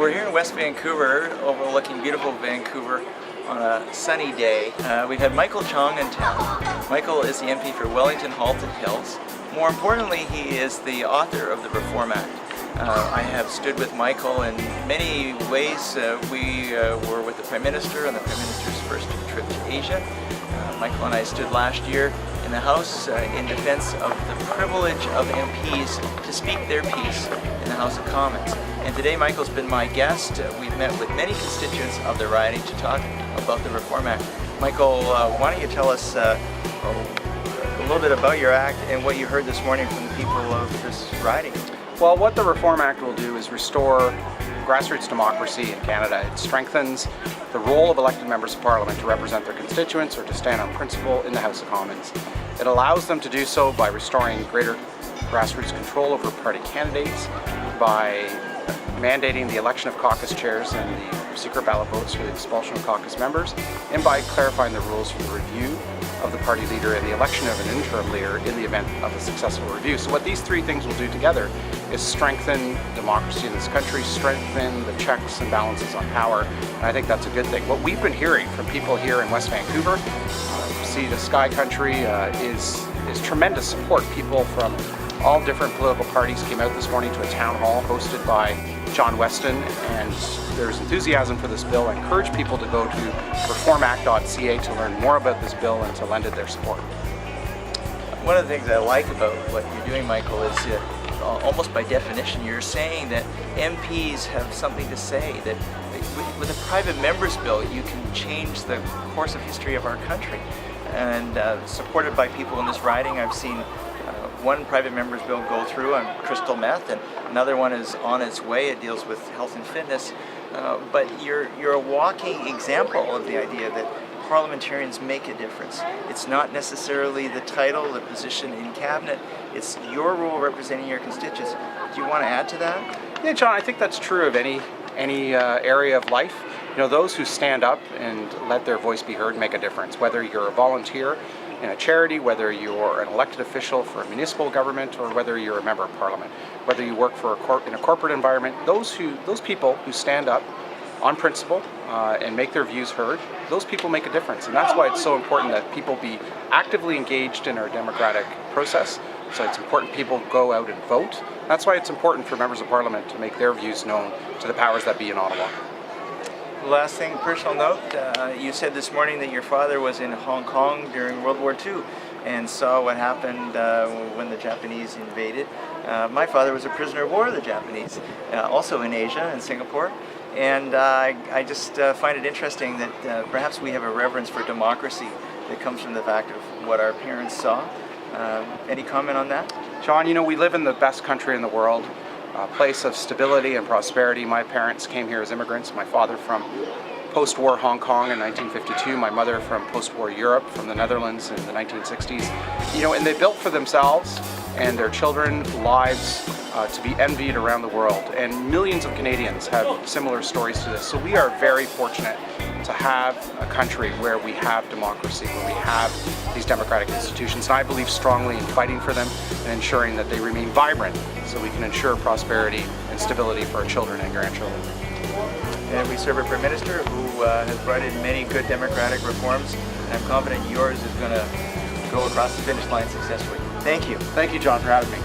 we're here in West Vancouver, overlooking beautiful Vancouver on a sunny day. We've had Michael Chong in town. Michael is the MP for Wellington Halton Hills. More importantly, he is the author of the Reform Act. I have stood with Michael in many ways. We were with the Prime Minister on the Prime Minister's first trip to Asia. Michael and I stood last year in the House in defense of the privilege of MPs to speak their piece in the House of Commons. And today Michael's been my guest. We've met with many constituents of the riding to talk about the Reform Act. Michael, why don't you tell us a little bit about your act and what you heard this morning from the people of this riding? Well, what the Reform Act will do is restore grassroots democracy in Canada. It strengthens the role of elected members of Parliament to represent their constituents or to stand on principle in the House of Commons. It allows them to do so by restoring greater grassroots control over party candidates, by mandating the election of caucus chairs and the secret ballot votes for the expulsion of caucus members, and by clarifying the rules for the review of the party leader and the election of an interim leader in the event of a successful review. So what these three things will do together is strengthen democracy in this country, strengthen the checks and balances on power, and I think that's a good thing. What we've been hearing from people here in West Vancouver, sea to sky country, is tremendous support. People from all different political parties came out this morning to a town hall hosted by Chong and Weston, and there's enthusiasm for this bill. I encourage people to go to reformact.ca to learn more about this bill and to lend it their support. One of the things I like about what you're doing, Michael, is almost by definition you're saying that MPs have something to say, that with a private member's bill you can change the course of history of our country. And supported by people in this riding, I've seen one private member's bill go through on crystal meth, and another one is on its way. It deals with health and fitness. But you're a walking example of the idea that parliamentarians make a difference. It's not necessarily the title, the position in cabinet. It's your role representing your constituents. Do you want to add to that? Yeah, John, I think that's true of any area of life. You know, those who stand up and let their voice be heard make a difference. Whether you're a volunteer in a charity, whether you're an elected official for a municipal government, or whether you're a member of Parliament, whether you work for in a corporate environment, those people who stand up on principle and make their views heard, those people make a difference. And that's why it's so important that people be actively engaged in our democratic process. So it's important people go out and vote. That's why it's important for members of Parliament to make their views known to the powers that be in Ottawa. Last thing, personal note, you said this morning that your father was in Hong Kong during World War II and saw what happened when the Japanese invaded. My father was a prisoner of war of the Japanese, also in Asia, in Singapore. And I just find it interesting that perhaps we have a reverence for democracy that comes from the fact of what our parents saw. Any comment on that? John, you know, we live in the best country in the world, a place of stability and prosperity. My parents came here as immigrants. My father from post-war Hong Kong in 1952, my mother from post-war Europe, from the Netherlands in the 1960s. You know, and they built for themselves and their children lives to be envied around the world. And millions of Canadians have similar stories to this. So we are very fortunate to have a country where we have democracy, where we have these democratic institutions. And I believe strongly in fighting for them and ensuring that they remain vibrant so we can ensure prosperity and stability for our children and grandchildren. And we serve a Prime Minister who has brought in many good democratic reforms, and I'm confident yours is going to go across the finish line successfully. Thank you. Thank you, John, for having me.